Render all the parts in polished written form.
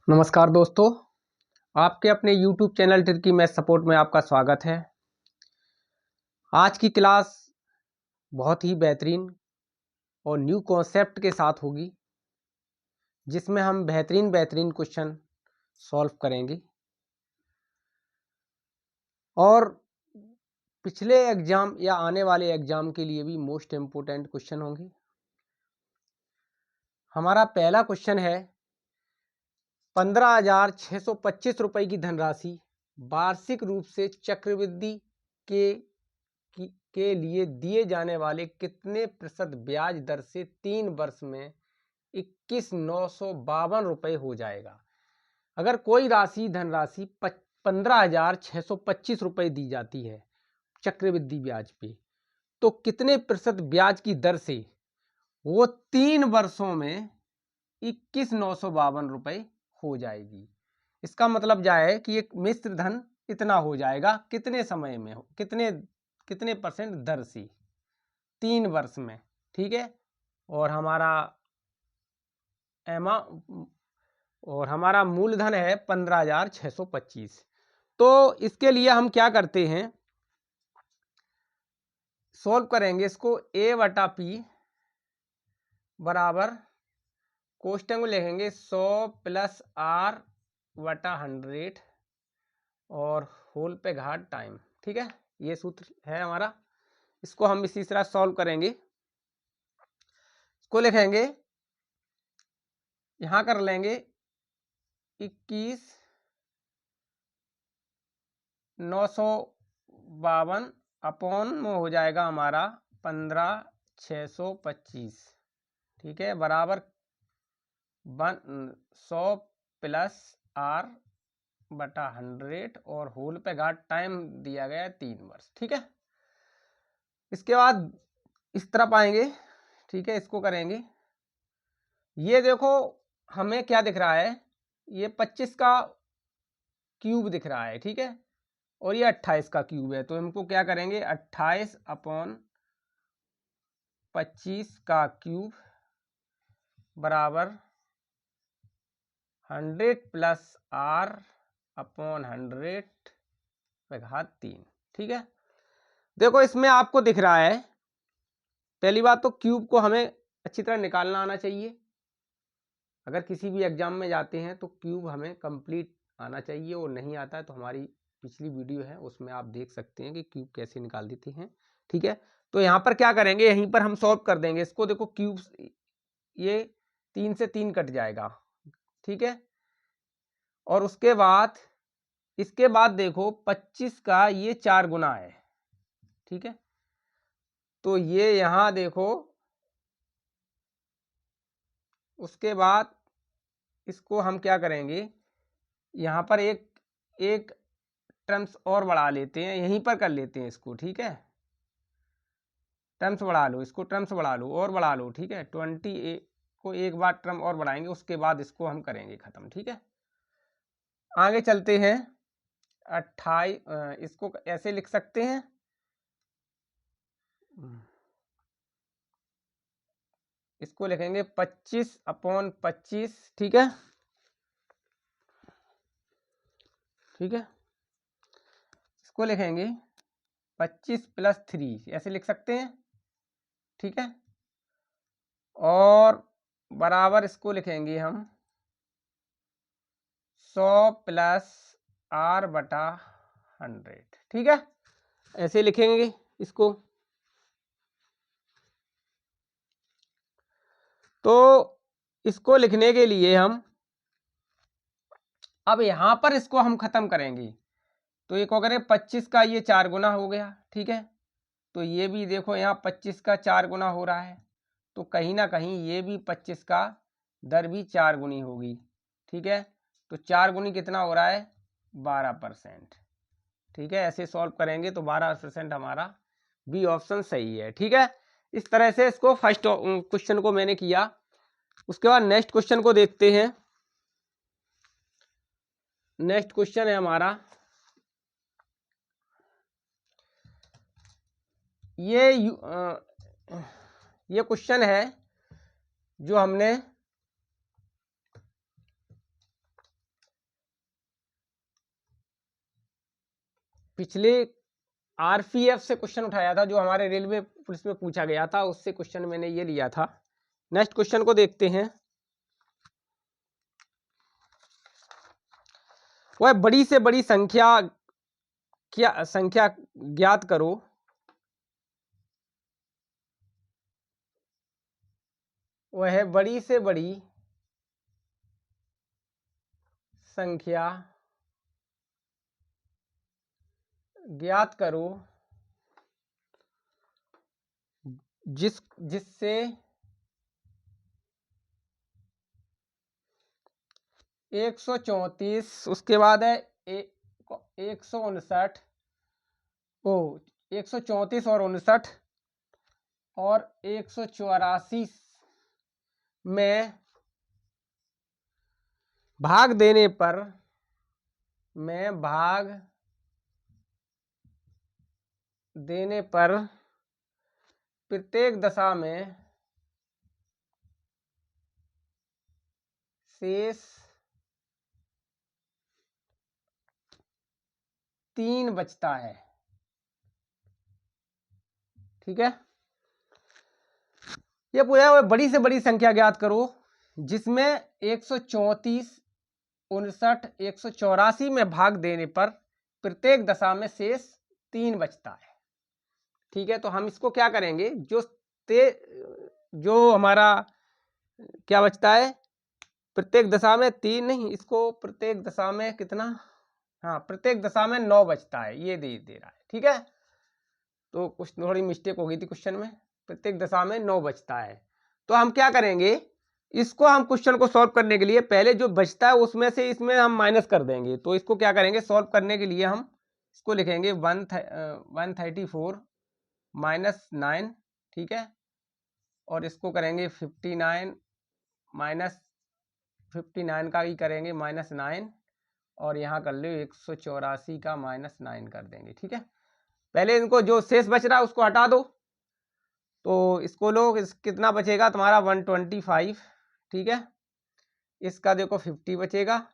नमस्कार दोस्तों, आपके अपने YouTube channel tricky math support में आपका स्वागत है। आज की क्लास बहुत ही बेहतरीन और न्यू कॉन्सेप्ट के साथ होगी, जिसमें हम बेहतरीन क्वेश्चन सॉल्व करेंगे और पिछले एग्ज़ाम या आने वाले एग्ज़ाम के लिए भी मोस्ट इम्पोर्टेंट क्वेश्चन होंगे। हमारा पहला क्वेश्चन है 15,625 रुपये की धनराशि वार्षिक रूप से चक्रवृद्धि के लिए दिए जाने वाले कितने प्रतिशत ब्याज दर से 3 वर्ष में 21,952 रुपये हो जाएगा। अगर कोई धनराशि 15,625 रुपये दी जाती है चक्रवृद्धि ब्याज पे, तो कितने प्रतिशत ब्याज की दर से वो 3 वर्षों में 21,952 रुपये हो जाएगी। इसका मतलब जाए कि एक मिश्र धन इतना हो जाएगा, कितने समय में हो, कितने परसेंट दर से 3 वर्ष में। ठीक है, और हमारा मूलधन है 15,625। तो इसके लिए हम क्या करते हैं, सॉल्व करेंगे इसको। A/P बराबर कोष्टक में लिखेंगे 100 + R/100 और होल पे घात टाइम। ठीक है, ये सूत्र है हमारा। इसको हम इसी तरह सॉल्व करेंगे। इसको लिखेंगे, यहाँ कर लेंगे 21,952 अपॉन में हो जाएगा हमारा 15,625। ठीक है, बराबर 100 + R/100 और होल पे घात टाइम दिया गया 3 वर्ष। ठीक है, इसके बाद इस तरफ आएंगे। ठीक है, इसको करेंगे। ये देखो हमें क्या दिख रहा है, ये 25 का क्यूब दिख रहा है। ठीक है, और ये 28 का क्यूब है। तो इनको क्या करेंगे, 28/25 का क्यूब बराबर 100 + R/100 पे घात 3। ठीक है, देखो इसमें आपको दिख रहा है, पहली बात तो क्यूब को हमें अच्छी तरह निकालना आना चाहिए। अगर किसी भी एग्जाम में जाते हैं तो क्यूब हमें कंप्लीट आना चाहिए, और नहीं आता है तो हमारी पिछली वीडियो है उसमें आप देख सकते हैं कि क्यूब कैसे निकाल देते हैं। ठीक है, तो यहाँ पर क्या करेंगे, यहीं पर हम सॉल्व कर देंगे इसको। देखो क्यूब, ये 3 से 3 कट जाएगा। ठीक है, और उसके बाद इसके बाद देखो 25 का ये 4 गुना है। ठीक है, तो ये यहाँ देखो, उसके बाद इसको हम क्या करेंगे, यहाँ पर एक टर्म्स और बढ़ा लेते हैं, यहीं पर कर लेते हैं इसको। ठीक है, टर्म्स बढ़ा लो, इसको टर्म्स बढ़ा लो और बढ़ा लो। ठीक है, 20 को एक बार टर्म और बढ़ाएंगे, उसके बाद इसको हम करेंगे खत्म। ठीक है, आगे चलते हैं। 28, इसको ऐसे लिख सकते हैं, इसको लिखेंगे 25/25। ठीक है, ठीक है, इसको लिखेंगे 25 + 3, ऐसे लिख सकते हैं। ठीक है, और बराबर इसको लिखेंगे हम 100 + R/100। ठीक है, ऐसे लिखेंगे इसको। तो इसको लिखने के लिए हम अब यहाँ पर इसको हम खत्म करेंगे। तो एक अगर 25 का ये 4 गुना हो गया। ठीक है, तो ये भी देखो यहाँ 25 का 4 गुना हो रहा है, तो कहीं ना कहीं ये भी 25 का दर भी 4 गुनी होगी। ठीक है, तो 4 गुनी कितना हो रहा है, 12%। ठीक है, ऐसे सॉल्व करेंगे तो 12% हमारा बी ऑप्शन सही है। ठीक है, इस तरह से इसको फर्स्ट क्वेश्चन को मैंने किया। उसके बाद नेक्स्ट क्वेश्चन को देखते हैं। नेक्स्ट क्वेश्चन है हमारा, ये क्वेश्चन है जो हमने पिछले आरपीएफ से क्वेश्चन उठाया था, जो हमारे रेलवे पुलिस में पूछा गया था, उससे क्वेश्चन मैंने ये लिया था। नेक्स्ट क्वेश्चन को देखते हैं। वह बड़ी से बड़ी संख्या ज्ञात करो। वह बड़ी से बड़ी संख्या ज्ञात करो जिससे 134, उसके बाद है 159, 134 और 59 और 184 में भाग देने पर प्रत्येक दशा में शेष 3 बचता है। ठीक है, ये पूरा है। बड़ी से बड़ी संख्या ज्ञात करो जिसमें 134, 59, 184 में भाग देने पर प्रत्येक दशा में शेष 3 बचता है। ठीक है, तो हम इसको क्या करेंगे, जो हमारा क्या बचता है, प्रत्येक दशा में 3 नहीं, इसको प्रत्येक दशा में कितना, हाँ प्रत्येक दशा में 9 बचता है, ये दे रहा है। ठीक है, तो कुछ थोड़ी मिस्टेक हो गई थी क्वेश्चन में, प्रत्येक दशा में 9 बचता है। तो हम क्या करेंगे, इसको हम क्वेश्चन को सॉल्व करने के लिए पहले जो बचता है उसमें से इसमें हम माइनस कर देंगे। तो इसको क्या करेंगे, सॉल्व करने के लिए हम इसको लिखेंगे 134 माइनस 9। ठीक है, और इसको करेंगे 59 माइनस 59 का ही करेंगे -9, और यहाँ कर लो 184 का -9 कर देंगे। ठीक है, पहले इनको जो शेष बच रहा है उसको हटा दो, तो इसको लो, कितना बचेगा तुम्हारा 125। ठीक है, इसका देखो 50 बचेगा,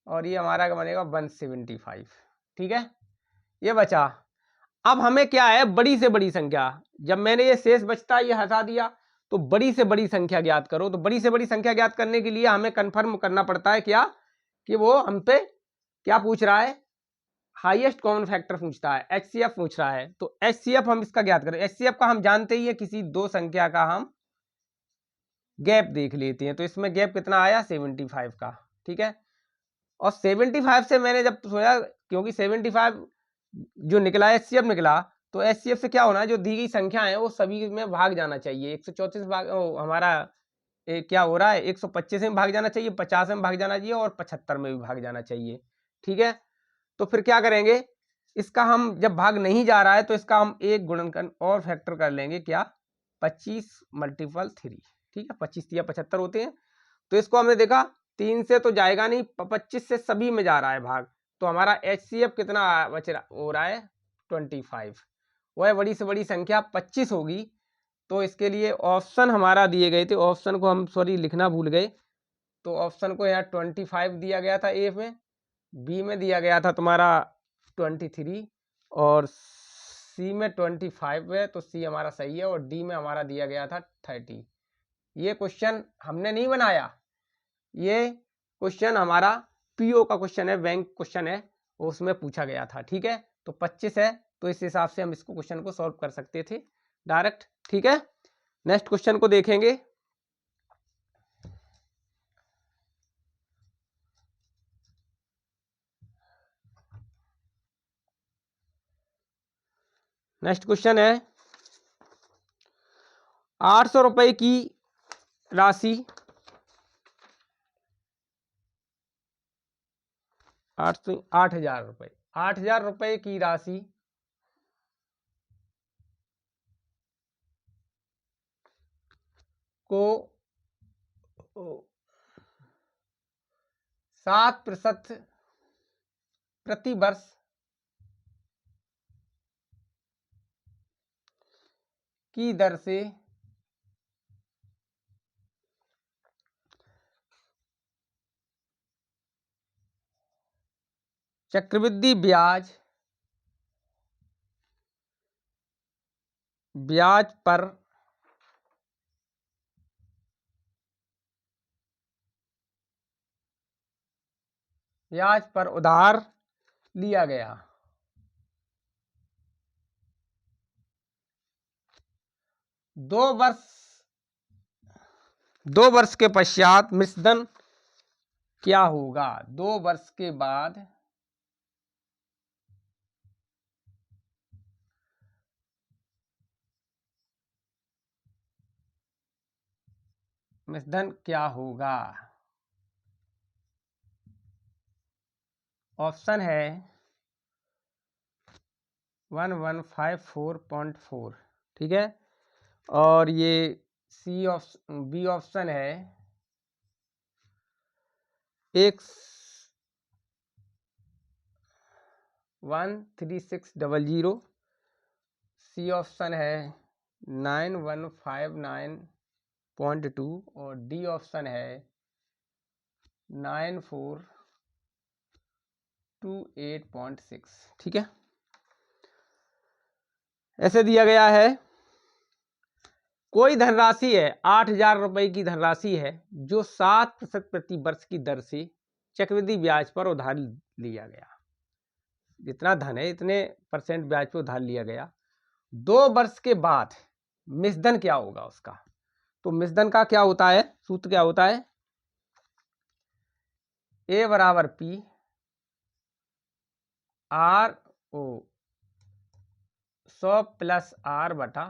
और ये हमारा क्या बनेगा 175। ठीक है, ये बचा। अब हमें क्या है, बड़ी से बड़ी संख्या, जब मैंने ये शेष बचता ये हटा दिया, तो बड़ी से बड़ी संख्या ज्ञात करो। तो बड़ी से बड़ी संख्या ज्ञात करने के लिए हमें कंफर्म करना पड़ता है क्या, कि वो हम पे क्या पूछ रहा है, हाईएस्ट कॉमन फैक्टर पूछता है, एचसीएफ पूछ रहा है। तो एचसीएफ हम इसका ज्ञात करें। एचसीएफ का हम जानते ही है, किसी दो संख्या का हम गैप देख लेते हैं। तो इसमें गैप कितना आया, 75 का। ठीक है, और 75 से मैंने जब सोचा, क्योंकि 75 जो निकला एचसीएफ निकला, तो एचसीएफ से क्या होना है, जो दी गई संख्या है वो सभी में भाग जाना चाहिए। 134 भाग हमारा क्या हो रहा है, 125 में भाग जाना चाहिए, 50 में भाग जाना चाहिए, और 75 में भी भाग जाना चाहिए। ठीक है, तो फिर क्या करेंगे, इसका हम जब भाग नहीं जा रहा है तो इसका हम एक गुणनखंड और फैक्टर कर लेंगे, क्या, 25 × 3। ठीक है, 25 या 75 होते हैं। तो इसको हमने देखा 3 से तो जाएगा नहीं, 25 से सभी में जा रहा है भाग। तो हमारा एचसीएफ कितना बच रहा हो रहा है, 25। वह बड़ी से बड़ी संख्या 25 होगी। तो इसके लिए ऑप्शन हमारा दिए गए थे, ऑप्शन को हम सॉरी लिखना भूल गए। तो ऑप्शन को यहाँ 25 दिया गया था ए में, बी में दिया गया था तुम्हारा 23, और सी में 25 है, तो सी हमारा सही है, और डी में हमारा दिया गया था 30। ये क्वेश्चन हमने नहीं बनाया, ये क्वेश्चन हमारा पीओ का क्वेश्चन है, बैंक क्वेश्चन है, उसमें पूछा गया था। ठीक है, तो 25 है, तो इस हिसाब से हम इसको क्वेश्चन को सॉल्व कर सकते थे डायरेक्ट। ठीक है, नेक्स्ट क्वेश्चन को देखेंगे। नेक्स्ट क्वेश्चन है, 800 रुपए की राशि 8,000 रुपए, 8,000 रुपए की राशि को 7% प्रति वर्ष की दर से चक्रवृद्धि ब्याज ब्याज पर उधार लिया गया। दो वर्ष के पश्चात मिश्रधन क्या होगा? 2 वर्ष के बाद मिश्रधन क्या होगा? ऑप्शन है 1154.4, ठीक है, और ये बी ऑप्शन है 13600, सी ऑप्शन है 9159.2 और डी ऑप्शन है 9428.6, ठीक है। ऐसे दिया गया है, कोई धनराशि है 8,000 रुपए की धनराशि है जो 7% प्रति वर्ष की दर से चक्रवृद्धि ब्याज पर उधार लिया गया। जितना धन है इतने % ब्याज पर उधार लिया गया। 2 वर्ष के बाद मिश्रधन क्या होगा उसका? तो मिश्रधन का क्या होता है, सूत्र क्या होता है? A बराबर P R O 100 plus R बटा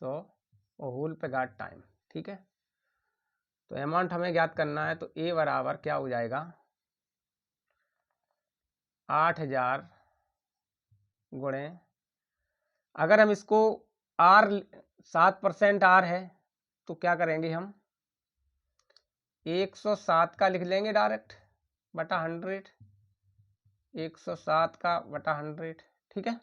100 और होल पे घात टाइम, ठीक है। तो अमाउंट हमें ज्ञात करना है, तो A बराबर क्या हो जाएगा 8,000 गुणे, अगर हम इसको R 7% R है तो क्या करेंगे हम 107 का लिख लेंगे डायरेक्ट बटा 100, 107 का बटा 100, ठीक है,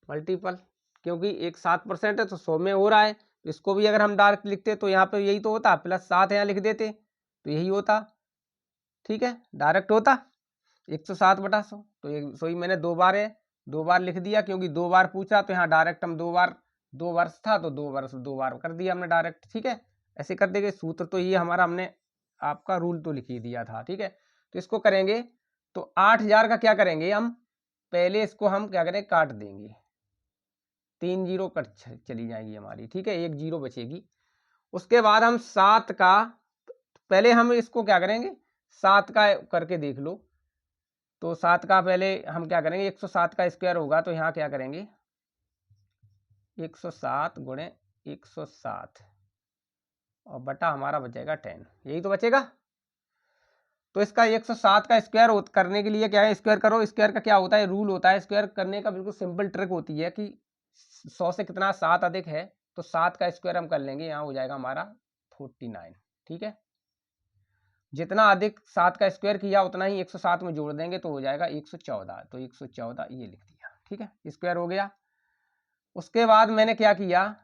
मल्टीपल, क्योंकि एक 7% है तो 100 में हो रहा है, तो इसको भी अगर हम डायरेक्ट लिखते तो यहाँ पे यही तो होता, प्लस 7 यहाँ लिख देते तो यही होता, ठीक है, डायरेक्ट होता 107 बटा 100। तो ये सोई मैंने 2 बार है, 2 बार लिख दिया, क्योंकि 2 बार पूछा तो यहाँ डायरेक्ट हम 2 बार, 2 वर्ष था तो 2 वर्ष 2 बार कर दिया हमने डायरेक्ट, ठीक है। ऐसे कर देंगे, सूत्र तो ये हमारा हमने आपका रूल तो लिख ही दिया था, ठीक है। तो इसको करेंगे तो 8,000 का क्या करेंगे हम, पहले इसको हम क्या करें काट देंगे, 3 जीरो कट चली जाएगी हमारी, ठीक है, 1 जीरो बचेगी। उसके बाद हम 7 का, पहले हम इसको क्या करेंगे 7 का करके देख लो, तो 7 का पहले हम क्या करेंगे 107 का स्क्वायर होगा, तो यहाँ क्या करेंगे 107 गुणे 107 और बटा हमारा बचेगा 10, यही तो बचेगा। तो इसका 107 का स्क्वायर करने के लिए क्या है, स्क्वायर करो, स्क्वायर का क्या होता है रूल होता है, स्क्वायर करने का बिल्कुल सिंपल ट्रिक होती है कि 100 से कितना 7 अधिक है तो 7 का स्क्वायर हम कर लेंगे, यहाँ हो जाएगा हमारा 49, ठीक है। जितना अधिक 7 का स्क्वायर किया उतना ही 107 में जोड़ देंगे तो हो जाएगा 114, तो 114 ये लिख दिया, ठीक है, स्क्वायर हो गया। उसके बाद मैंने क्या किया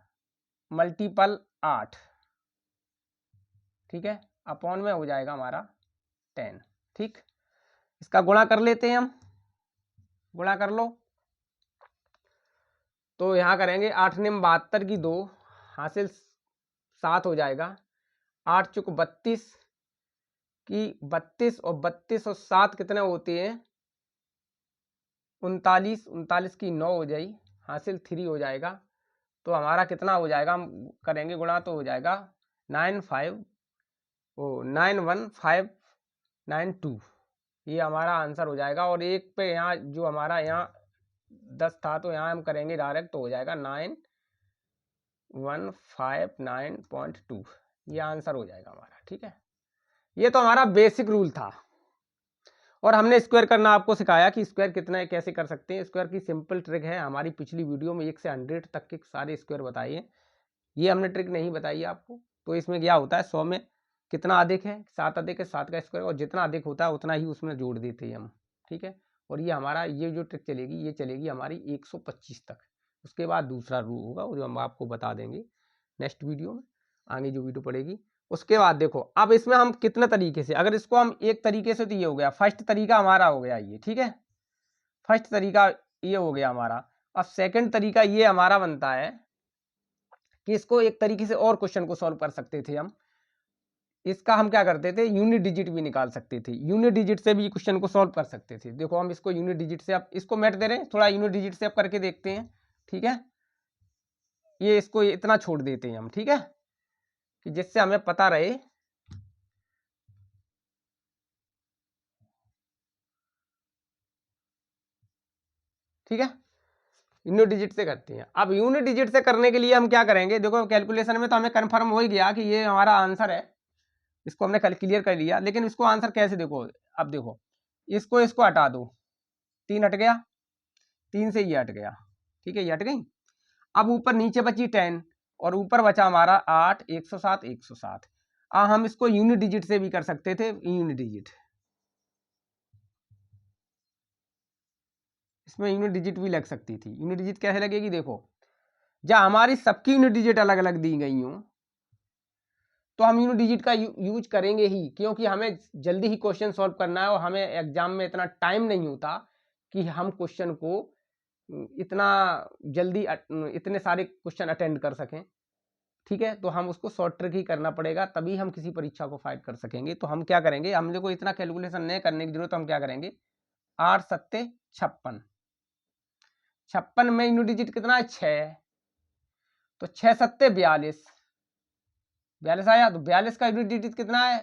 मल्टीपल 8, ठीक है, अपॉन में हो जाएगा हमारा 10, ठीक। इसका गुणा कर लेते हैं हम, गुणा कर लो, तो यहाँ करेंगे 8 निम 72 की 2 हासिल 7 हो जाएगा, 8 चुक 32 की 32 और 32 और 7 कितने होते हैं 39, 39 की 9 हो जाएगी, हासिल 3 हो जाएगा। तो हमारा कितना हो जाएगा, हम करेंगे गुणा तो हो जाएगा 91592, ये हमारा आंसर हो जाएगा। और एक पे यहाँ जो हमारा यहाँ 10 था तो यहाँ हम करेंगे डायरेक्ट, तो हो जाएगा 9159.2, ये आंसर हो जाएगा हमारा, ठीक है। ये तो हमारा बेसिक रूल था, और हमने स्क्वायर करना आपको सिखाया कि स्क्वायर कितना कैसे कर सकते हैं। स्क्वायर की सिंपल ट्रिक है, हमारी पिछली वीडियो में 1 से 100 तक के सारे स्क्वायर बताइए, ये हमने ट्रिक नहीं बताई आपको। तो इसमें क्या होता है 100 में कितना अधिक है 7 अधिक है 7 का स्क्वायर, और जितना अधिक होता है उतना ही उसमें जोड़ देते हैं हम, ठीक है। और ये हमारा ये जो ट्रिक चलेगी ये चलेगी हमारी 125 तक, उसके बाद दूसरा रूल होगा जो हम आपको बता देंगे नेक्स्ट वीडियो में, आगे जो वीडियो पड़ेगी। उसके बाद देखो अब इसमें हम कितने तरीके से, अगर इसको हम एक तरीके से, तो ये हो गया फर्स्ट तरीका हमारा हो गया ये, ठीक है, फर्स्ट तरीका ये हो गया हमारा। अब सेकंड तरीका ये हमारा बनता है कि इसको एक तरीके से और क्वेश्चन को सॉल्व कर सकते थे हम। इसका हम क्या करते थे, यूनिट डिजिट भी निकाल सकते थे, यूनिट डिजिट से भी क्वेश्चन को सॉल्व कर सकते थे। देखो हम इसको यूनिट डिजिट से, अब इसको मैट दे रहे हैं, थोड़ा यूनिट डिजिट से अब करके देखते हैं, ठीक है। ये इसको इतना छोड़ देते हैं हम, ठीक है, कि जिससे हमें पता रहे। ठीक है, यूनिट डिजिट से करते हैं। अब यूनिट डिजिट से करने के लिए हम क्या करेंगे, देखो कैलकुलेशन में तो हमें कंफर्म हो ही गया कि ये हमारा आंसर है, इसको हमने क्लियर कर लिया। लेकिन इसको आंसर कैसे, देखो अब देखो, इसको हटा दो, 3 हट गया, 3 से ये हट गया, ठीक है, ये हट गई। अब ऊपर नीचे बची 10 और ऊपर बचा हमारा 8, 107, 107। हम इसको यूनिट डिजिट से भी कर सकते थे, यूनिट डिजिट, इसमें यूनिट डिजिट भी लग सकती थी। यूनिट डिजिट कैसे लगेगी, देखो जब हमारी सबकी यूनिट डिजिट अलग अलग दी गई हो तो हम यूनिट डिजिट का यूज करेंगे ही, क्योंकि हमें जल्दी ही क्वेश्चन सॉल्व करना है और हमें एग्जाम में इतना टाइम नहीं होता कि हम क्वेश्चन को इतना जल्दी इतने सारे क्वेश्चन अटेंड कर सकें, ठीक है। तो हम उसको शॉर्ट ट्रिक ही करना पड़ेगा, तभी हम किसी परीक्षा को फाइट कर सकेंगे। तो हम क्या करेंगे, हम लोग को इतना कैलकुलेशन नहीं करने की जरूरत, हम क्या करेंगे, 8 सत्ते 56, 56 में यूनिट डिजिट कितना है, 6, तो 6 सत्ते 42, 42 आया। तो 42 का यूनिट डिजिट कितना है,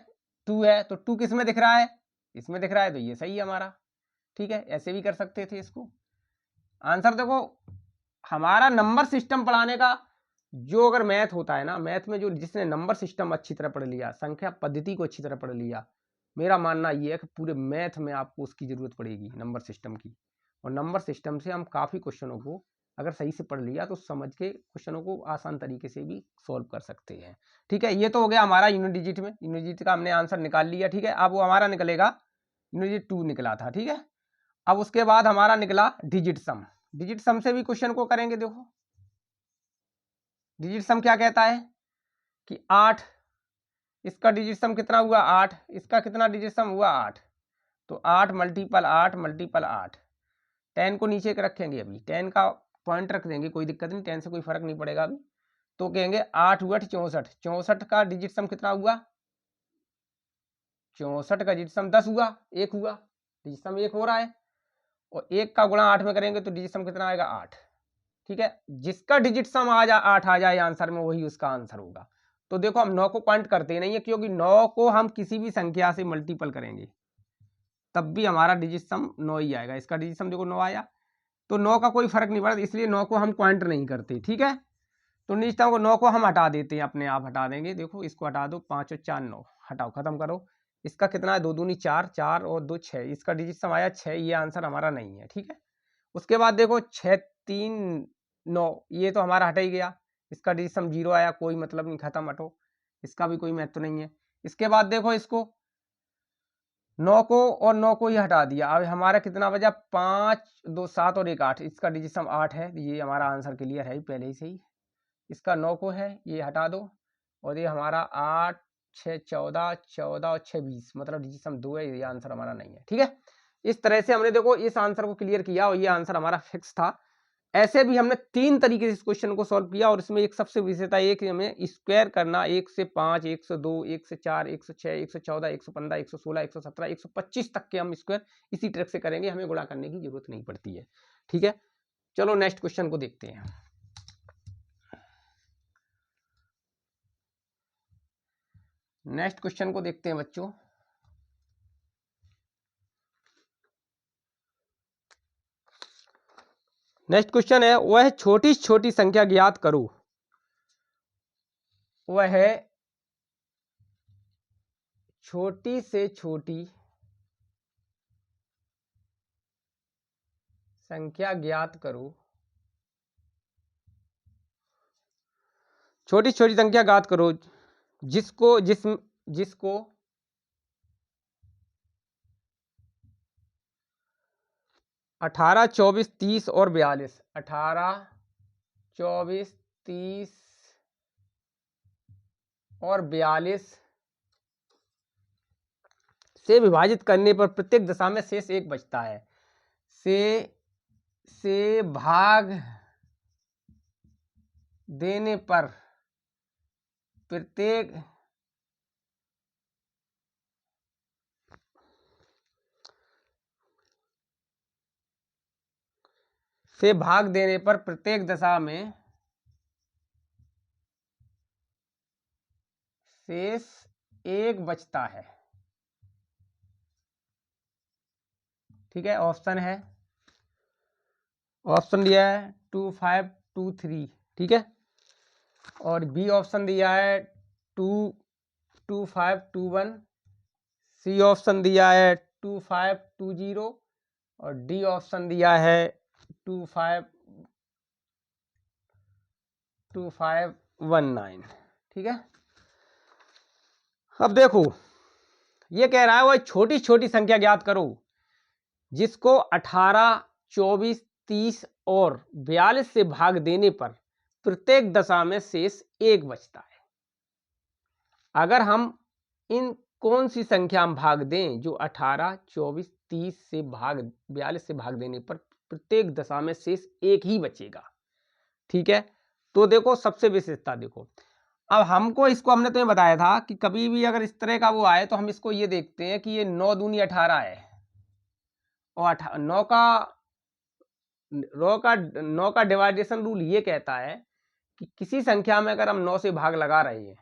2 है, तो 2 किस में दिख रहा है, इसमें दिख रहा है, तो ये सही है हमारा, ठीक है। ऐसे भी कर सकते थे इसको। आंसर देखो, हमारा नंबर सिस्टम पढ़ाने का जो अगर मैथ होता है ना, मैथ में जो जिसने नंबर सिस्टम अच्छी तरह पढ़ लिया, संख्या पद्धति को अच्छी तरह पढ़ लिया, मेरा मानना ये है कि पूरे मैथ में आपको उसकी जरूरत पड़ेगी, नंबर सिस्टम की। और नंबर सिस्टम से हम काफ़ी क्वेश्चनों को अगर सही से पढ़ लिया तो समझ के क्वेश्चनों को आसान तरीके से भी सॉल्व कर सकते हैं, ठीक है। ये तो हो गया हमारा यूनिट डिजिट में, यूनिट डिजिट का हमने आंसर निकाल लिया, ठीक है। अब वो हमारा निकलेगा, यूनिट डिजिट 2 निकला था, ठीक है। अब उसके बाद हमारा निकला डिजिट सम। डिजिट सम से भी क्वेश्चन को करेंगे। देखो डिजिट सम क्या कहता है कि 8, इसका डिजिट सम कितना हुआ 8, इसका कितना डिजिट सम हुआ 8, तो 8 मल्टीपल 8 मल्टीपल 8, 10 को नीचे के रखेंगे, अभी 10 का पॉइंट रख देंगे, कोई दिक्कत नहीं, 10 से कोई फर्क नहीं पड़ेगा अभी। तो कहेंगे 8 हुआ 64, 64 का डिजिट सम कितना हुआ, 64 का डिजिट सम 10 हुआ, 1 हुआ, डिजिट सम 1 हो रहा है। और 1 का गुणा 8 में करेंगे तो डिजिट सम कितना आएगा 8, ठीक है। जिसका डिजिट सम आ जाए 8 आ जाए आंसर में, वही उसका आंसर होगा। तो देखो हम 9 को पॉइंट करते नहीं है, क्योंकि 9 को हम किसी भी संख्या से मल्टीपल करेंगे तब भी हमारा डिजिट सम 9 ही आएगा। इसका डिजिट सम देखो 9 आया, तो 9 का कोई फर्क नहीं पड़ता, इसलिए 9 को हम पॉइंट नहीं करते, ठीक है। तो निश्चित को 9 को हम हटा देते हैं, अपने आप हटा देंगे। देखो इसको हटा दो, 5 और 4 9, हटाओ, खत्म करो। इसका कितना है, 2 दूनी 4, 4 और 2 6, इसका डिजिट सम आया 6, ये आंसर हमारा नहीं है, ठीक है। उसके बाद देखो 6 3 9, ये तो हमारा हटा ही गया, इसका डिजिट सम 0 आया, कोई मतलब नहीं, खत्म, हटो, इसका भी कोई महत्व नहीं है। इसके बाद देखो इसको 9 को और 9 को ही हटा दिया, अब हमारा कितना बचा, 5 2 7 और 1 8, इसका डिजिट सम 8 है, ये हमारा आंसर क्लियर है पहले ही से ही। इसका 9 को है, ये हटा दो, और ये हमारा 8 6 14, 14 और 6 20, मतलब डिजिट सम 2 है, ये आंसर हमारा नहीं है, ठीक है। इस तरह से हमने देखो इस आंसर को क्लियर किया और ये आंसर हमारा फिक्स था। ऐसे भी हमने 3 तरीके से इस क्वेश्चन को सॉल्व किया, और इसमें एक सबसे विशेषता ये कि हमें स्क्वायर करना 1 से 5, 1 से 2, 1 से 4, 1 से 6, 1 से 14, 115, 116, 117, 125 तक के हम स्क्वायर इसी ट्रिक से करेंगे, हमें गुणा करने की जरूरत नहीं पड़ती है, ठीक है। चलो नेक्स्ट क्वेश्चन को देखते हैं। नेक्स्ट क्वेश्चन को देखते हैं बच्चों। नेक्स्ट क्वेश्चन है, वह छोटी छोटी संख्या ज्ञात करो। वह है छोटी से छोटी संख्या ज्ञात करो। छोटी छोटी संख्या ज्ञात करो जिसको 18 24 30 और 42, 18 24 30 और 42 से विभाजित करने पर प्रत्येक दशा में शेष 1 बचता है। से भाग देने पर प्रत्येक से भाग देने पर प्रत्येक दशा में शेष एक बचता है। ठीक है, ऑप्शन है, ऑप्शन दिया है 2 5 2 3, ठीक है, और बी ऑप्शन दिया है 2 2 5 2 1, सी ऑप्शन दिया है 2 5 2 0 और डी ऑप्शन दिया है 2 5 2 5 1 9। ठीक है, अब देखो ये कह रहा है वो छोटी छोटी संख्या ज्ञात करो जिसको 18 24 30 और 42 से भाग देने पर प्रत्येक दशा में शेष एक बचता है। अगर हम इन कौन सी संख्या हम भाग दें जो 18 24 30 से भाग 42 से भाग देने पर प्रत्येक दशा में शेष एक ही बचेगा। ठीक है, तो देखो सबसे विशेषता देखो, अब हमको इसको हमने तुम्हें बताया था कि कभी भी अगर इस तरह का वो आए तो हम इसको ये देखते हैं कि ये 9 दूनी 18 है और 9 का डिवाइडेशन रूल ये कहता है कि किसी संख्या में अगर हम 9 से भाग लगा रहे हैं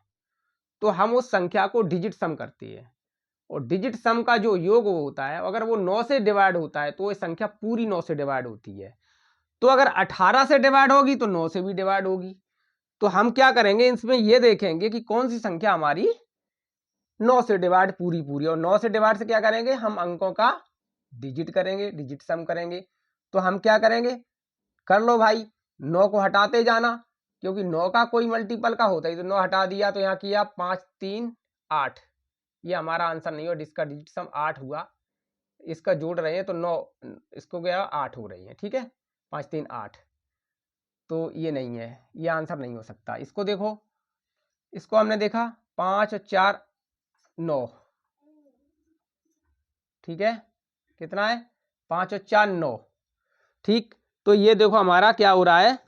तो हम उस संख्या को डिजिट सम करते हैं और डिजिट सम का जो योग होता है अगर वो 9 से डिवाइड होता है तो वो संख्या पूरी 9 से डिवाइड होती है। तो अगर 18 से डिवाइड होगी तो 9 से भी डिवाइड होगी। तो हम क्या करेंगे इसमें ये देखेंगे कि कौन सी संख्या हमारी 9 से डिवाइड पूरी और 9 से डिवाइड से क्या करेंगे, हम अंकों का डिजिट करेंगे, डिजिट सम करेंगे। तो हम क्या करेंगे, कर लो भाई, 9 को हटाते जाना क्योंकि 9 का कोई मल्टीपल का होता है तो 9 हटा दिया तो यहाँ किया 5 3 8, ये हमारा आंसर नहीं हो, इसका डिजिट सम 8 हुआ, इसका जोड़ रहे हैं तो 9 इसको गया 8 हो रही है। ठीक है, 5 3 8, तो ये नहीं है, ये आंसर नहीं हो सकता। इसको देखो, इसको हमने देखा 5 और 4 9, ठीक है, कितना है 5 और 4 9। ठीक, तो ये देखो हमारा क्या हो रहा है,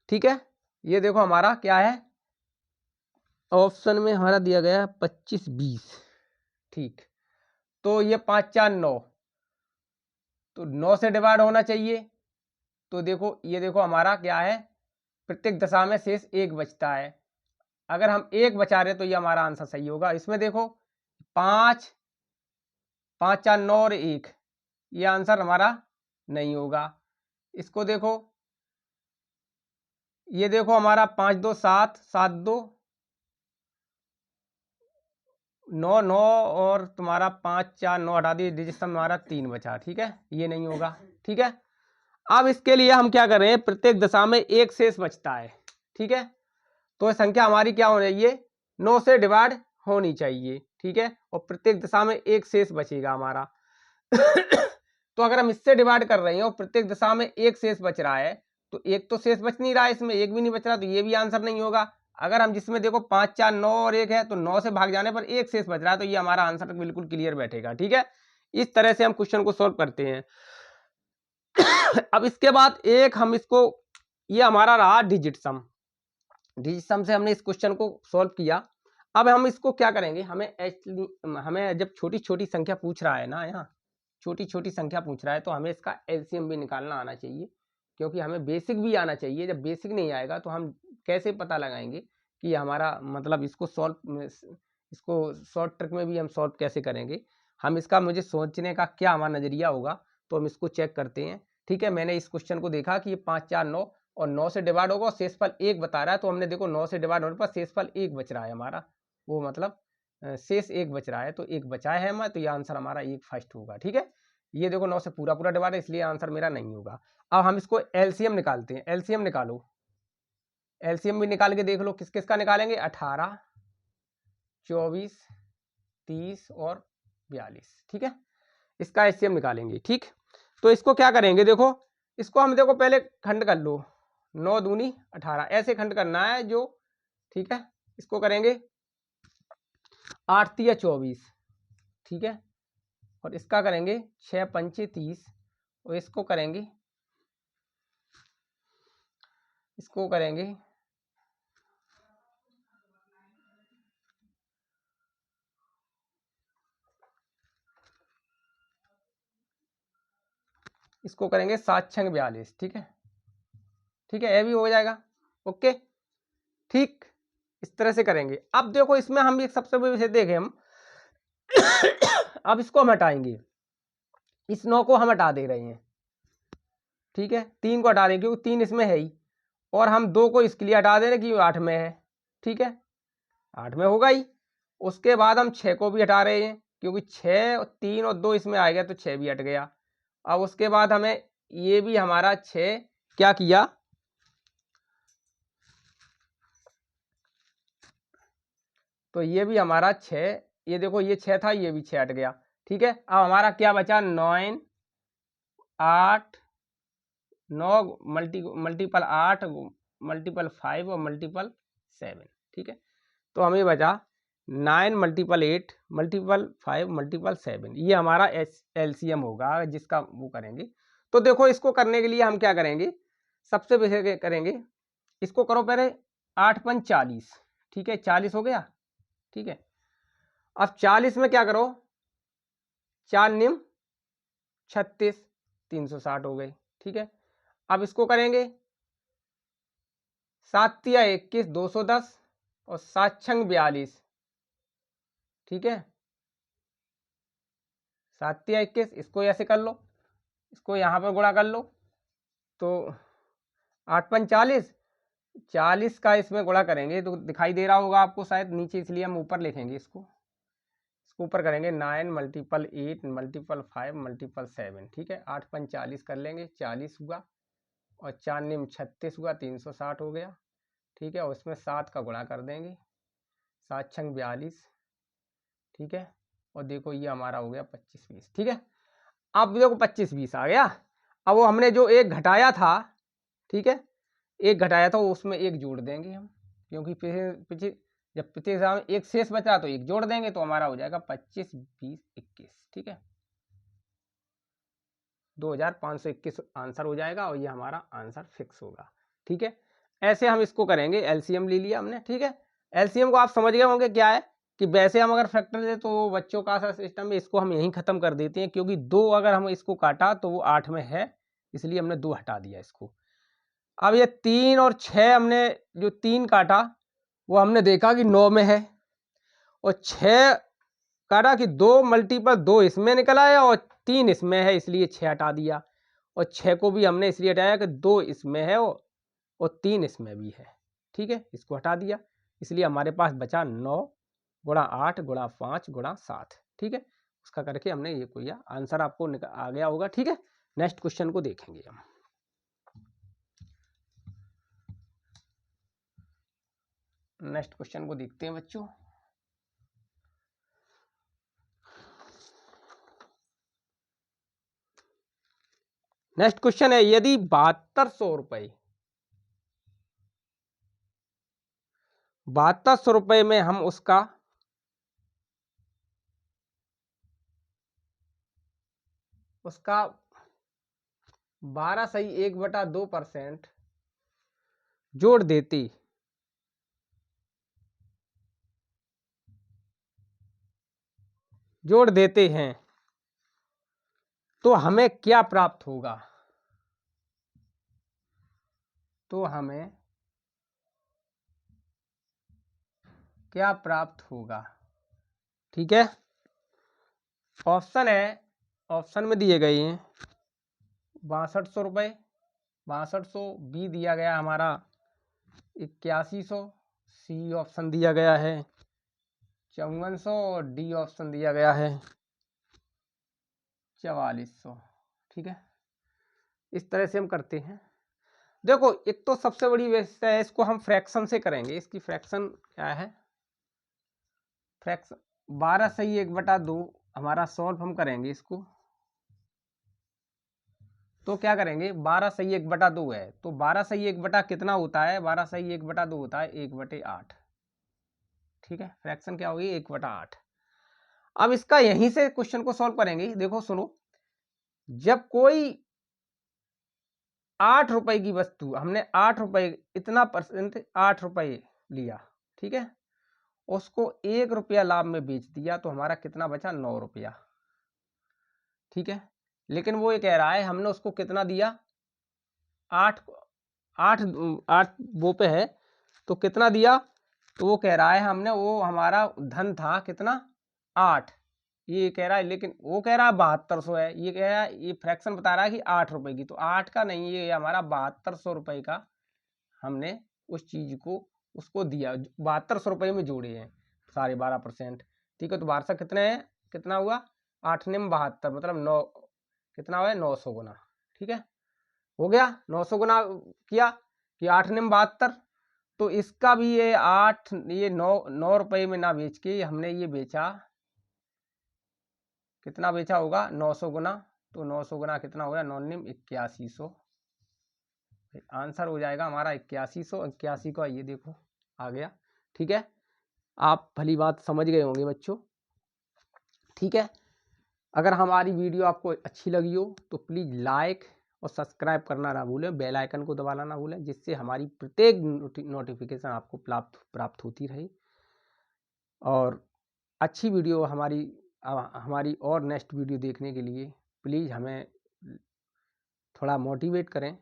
ठीक है, ये देखो हमारा क्या है, ऑप्शन में हमारा दिया गया 25 20। ठीक, तो ये 5 4 9, तो 9 से डिवाइड होना चाहिए। तो देखो ये देखो हमारा क्या है, प्रत्येक दशा में शेष एक बचता है। अगर हम एक बचा रहे तो ये हमारा आंसर सही होगा। इसमें देखो 5 5 4 9 और 1, ये आंसर हमारा नहीं होगा। इसको देखो, ये देखो हमारा 5 2 7 7 2 9 9 और तुम्हारा 5 4 9 हटा दिए, डिजिट सम हमारा 3 बचा। ठीक है, ये नहीं होगा। ठीक है, अब इसके लिए हम क्या कर रहे हैं, प्रत्येक दशा में एक शेष बचता है। ठीक है, तो संख्या हमारी क्या होनी चाहिए, 9 से डिवाइड होनी चाहिए। ठीक है, और प्रत्येक दशा में एक शेष बचेगा हमारा। तो अगर हम इससे डिवाइड कर रहे हैं और प्रत्येक दशा में एक शेष बच रहा है तो एक तो शेष बच नहीं रहा है, इसमें एक भी नहीं बच रहा, तो ये भी आंसर नहीं होगा। अगर हम जिसमें देखो 5 4 9 और 1 है तो 9 से भाग जाने पर एक शेष बच रहा है, तो ये हमारा आंसर बिल्कुल क्लियर बैठेगा। ठीक है, इस तरह से हम क्वेश्चन को सोल्व करते हैं। अब इसके बाद एक हम इसको, ये हमारा रहा डिजिट सम, डिजिट सम से हमने इस क्वेश्चन को सोल्व किया। अब हम इसको क्या करेंगे, हमें जब छोटी छोटी संख्या पूछ रहा है ना, यहाँ छोटी छोटी संख्या पूछ रहा है तो हमें इसका एलसीएम भी निकालना आना चाहिए, क्योंकि हमें बेसिक भी आना चाहिए। जब बेसिक नहीं आएगा तो हम कैसे पता लगाएंगे कि हमारा मतलब इसको शॉर्ट ट्रिक में भी हम सॉल्व कैसे करेंगे, हम इसका मुझे सोचने का क्या हमारा नज़रिया होगा, तो हम इसको चेक करते हैं। ठीक है, मैंने इस क्वेश्चन को देखा कि ये 5 4 9 और 9 से डिवाइड होगा और शेषफल 1 बता रहा है, तो हमने देखो 9 से डिवाइड होने पर शेषफल 1 बच रहा है हमारा, वो मतलब शेष 1 बच रहा है, तो 1 बचा है हमारा, तो ये आंसर हमारा 1 फर्स्ट होगा। ठीक है, ये देखो 9 से पूरा पूरा डिवाइड है, इसलिए आंसर मेरा नहीं होगा। अब हम इसको एलसीएम निकालते हैं, एलसीएम निकालो, एलसीएम भी निकाल के देख लो, किस किस का निकालेंगे, 18 24 30 और 42। ठीक है, इसका एलसीएम निकालेंगे। ठीक, तो इसको क्या करेंगे, देखो इसको हम देखो पहले खंड कर लो, 9 दूनी 18 ऐसे खंड करना है जो, ठीक है, इसको करेंगे 8 3 24। ठीक है, और इसका करेंगे 6 पंचे 30 और इसको करेंगे इसको करेंगे 7 छंग 42, ठीक है, ठीक है, ये भी हो जाएगा। ओके, ठीक, इस तरह से करेंगे। अब देखो इसमें हम एक सबसे बड़ी विषय देखें हम अब इसको हम हटाएंगे, इस 9 को हम हटा दे रहे हैं, ठीक है, 3 को हटा देंगे क्योंकि 3 इसमें है ही, और हम 2 को इसके लिए हटा दे रहे कि 8 में है, ठीक है, 8 में होगा ही। उसके बाद हम 6 को भी हटा रहे हैं क्योंकि 6 3 और 2 इसमें आ गया तो 6 भी हट गया। अब उसके बाद हमें ये भी हमारा 6 क्या किया, तो ये भी हमारा 6, ये देखो ये 6 था, ये भी 6 हट गया, ठीक है। अब हमारा क्या बचा, 9 8 9 मल्टीपल 8 मल्टीपल 5 और मल्टीपल 7, ठीक है। तो हमें बचा 9 मल्टीपल 8 मल्टीपल 5 मल्टीपल 7, ये हमारा एलसीएम होगा जिसका वो करेंगे। तो देखो इसको करने के लिए हम क्या करेंगे, सबसे पहले करेंगे, इसको करो पहले 8 पंच 40, ठीक है, 40 हो गया, ठीक है। अब 40 में क्या करो, 4 निम 36, 360 हो गई, ठीक है। अब इसको करेंगे 7 तिया 21 210 और 7 छंग 42, ठीक है, 7 तिया 21, इसको ऐसे कर लो, इसको यहाँ पर गुणा कर लो, तो 8 पंच 40, 40 का इसमें गुणा करेंगे तो दिखाई दे रहा होगा आपको शायद नीचे, इसलिए हम ऊपर लिखेंगे, इसको ऊपर करेंगे 9 मल्टीपल 8 मल्टीपल 5 मल्टीपल 7, ठीक है, 8 पंच 40 कर लेंगे, 40 हुआ और 4 निम 36 हुआ, 360 हो गया, ठीक है, और उसमें 7 का गुणा कर देंगे, 7 छंग 42, ठीक है, और देखो ये हमारा हो गया 25 20, ठीक है। अब देखो 25 20 आ गया। अब वो हमने जो एक घटाया था, ठीक है, एक घटाया था उसमें एक जोड़ देंगे हम, क्योंकि पीछे जब पिछले एग्जाम में एक शेष बचा तो एक जोड़ देंगे, तो हमारा हो जाएगा 25 20 21, ठीक है, 2521 आंसर हो जाएगा और ये हमारा आंसर फिक्स होगा, ठीक है। ऐसे हम इसको करेंगे, एलसीएम ले लिया हमने, ठीक है। एलसीएम को आप समझ गए होंगे क्या है, कि वैसे हम अगर फैक्टर दे तो बच्चों का सा सिस्टम में इसको हम यहीं खत्म कर देते हैं, क्योंकि 2 अगर हम इसको काटा तो वो 8 में है, इसलिए हमने 2 हटा दिया इसको। अब ये 3 और 6 हमने जो 3 काटा वो हमने देखा कि 9 में है, और 6 काटा कि 2 मल्टीपल 2 इसमें निकल आया और 3 इसमें है, इसलिए 6 हटा दिया, और 6 को भी हमने इसलिए हटाया कि 2 इसमें है और 3 इसमें भी है, ठीक है, इसको हटा दिया, इसलिए हमारे पास बचा 9 गुणा 8 गुणा 5 गुणा 7, ठीक है। उसका करके हमने ये किया, आंसर आपको आ गया होगा, ठीक है। नेक्स्ट क्वेश्चन को देखेंगे हम। नेक्स्ट क्वेश्चन को देखते हैं बच्चों। नेक्स्ट क्वेश्चन है, यदि 7200 रुपए 7200 रुपए में हम उसका उसका 12.1/2% जोड़ देती, जोड़ देते हैं तो हमें क्या प्राप्त होगा, तो हमें क्या प्राप्त होगा, ठीक है। ऑप्शन है, ऑप्शन में दिए गए हैं 6200 रुपये, 6200, बी दिया गया हमारा 8100, सी ऑप्शन दिया गया है 5400 और डी ऑप्शन दिया गया है 4400, ठीक है। इस तरह से हम करते हैं। देखो एक तो सबसे बड़ी व्यवस्था है, इसको हम फ्रैक्शन से करेंगे, इसकी फ्रैक्शन क्या है, फ्रैक्शन 12/1/2 हमारा सॉल्व हम करेंगे इसको, तो क्या करेंगे, 12/1/2 है, तो 12/1 कितना होता है, 12/1/2 होता है 1/8, ठीक है, फ्रैक्शन क्या होगी 1/8। अब इसका यहीं से क्वेश्चन को सॉल्व करेंगे, देखो सुनो, जब कोई 8 रुपए की वस्तु, हमने 8 रुपए, इतना परसेंट 8 रुपए लिया, ठीक है, उसको 1 रुपया लाभ में बेच दिया, तो हमारा कितना बचा, 9 रुपया, ठीक है। लेकिन वो ये कह रहा है हमने उसको कितना दिया, 8 8 8 वो पे है तो कितना दिया, तो वो कह रहा है हमने, वो हमारा धन था कितना 8, ये कह रहा है, लेकिन वो कह रहा है 7200 है, ये कह रहा है, ये फ्रैक्शन बता रहा है कि 8 रुपए की, तो 8 का नहीं, ये हमारा 7200 रुपए का हमने उस चीज को उसको दिया, 7200 रुपए में जोड़े हैं साढ़े 12%। ठीक है, तो वार्षिक कितने हैं, कितना हुआ 8 ने 72, मतलब 9 कितना हुआ 900 गुना। ठीक है, हो गया 900 गुना किया कि 8 ने 72, तो इसका भी ये 8 ये 9 रुपए में ना बेच के हमने ये बेचा, कितना बेचा होगा 900 गुना, तो 900 गुना कितना हो गया 9 निम 8100, आंसर हो जाएगा हमारा 8100। 81 का ये देखो आ गया। ठीक है, आप भली बात समझ गए होंगे बच्चों। ठीक है, अगर हमारी वीडियो आपको अच्छी लगी हो तो प्लीज़ लाइक और सब्सक्राइब करना ना भूलें, बेल आइकन को दबाना ना भूलें, जिससे हमारी प्रत्येक नोटिफिकेशन आपको प्राप्त होती रहे। और अच्छी वीडियो हमारी और नेक्स्ट वीडियो देखने के लिए प्लीज़ हमें थोड़ा मोटिवेट करें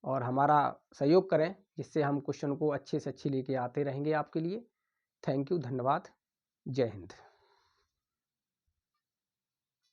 और हमारा सहयोग करें, जिससे हम क्वेश्चन को अच्छे से अच्छे लेके आते रहेंगे आपके लिए। थैंक यू, धन्यवाद, जय हिंद।